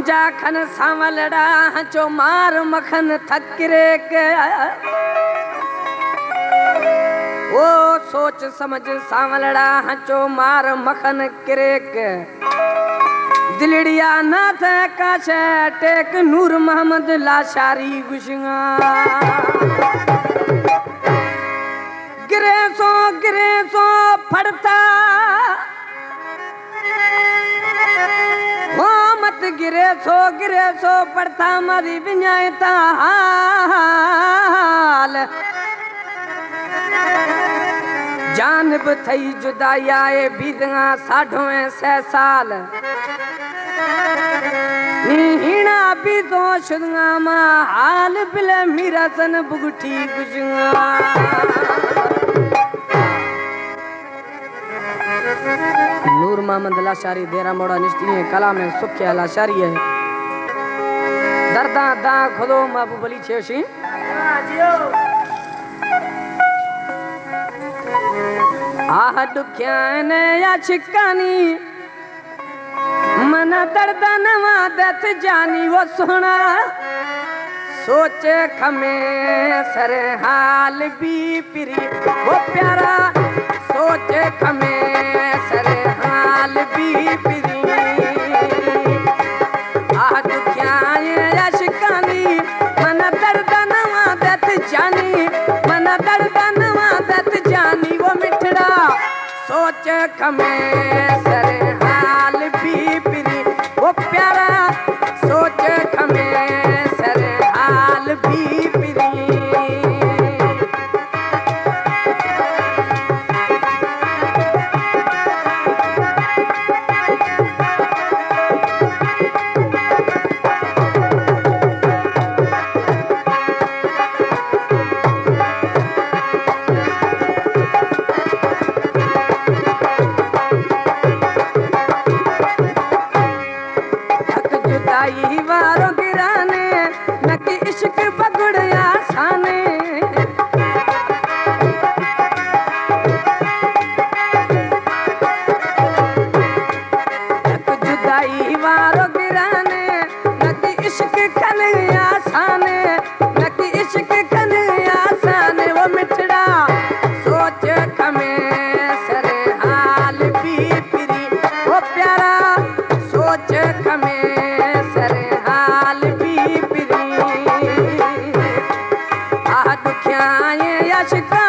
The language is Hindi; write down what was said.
मुझा खन सांवलड़ा हचो मार मखन थकरे के वो सोच समझ सांवलड़ा हचो मार मखन किरेक दिलड़िया नाथ काश टेक नूर मोहम्मद लाशारी गुशंगा गिरे सो फड़ता हो मत गिरे सो पड़ता मरी बिन्यायता हाल जानब थई जुदाई आए बीदगा साढ़ों 6 साल नीना भी तो शुदगा मा हाल बिले मीरा सन बुगठी गुजंगा नूर मोहम्मद लाशारी देरा मोड़ा निश्ती है कला में सुख्या लाशारी है दर्दा दा खुदो महबूब अली छेशी आह दुखिया ने या छिकानी मन दर्द नवा दत जानी वो सोना सोचे खमे सर हाल भी पिरी वो प्यारा सोचे खमे सर हाल भी पिरी आह दुखिया या छिकानी मन दर्द नवा दत जानी मन दर्द नवा दत जानी वो मिठड़ा सोच खमे सर हाल भी पिरी वो प्यारा सोच खमे सर हाल भी पिरी वारो गिराने नकी इश्क पगड़या साने जुदाई वारो गिराने नकी इश्क कन्या साने नकी इश्क कन्या साने वो मिठड़ा सोच खमे सर हाल भी पिरी वो प्यारा सोच खमे दुखिया ये यशका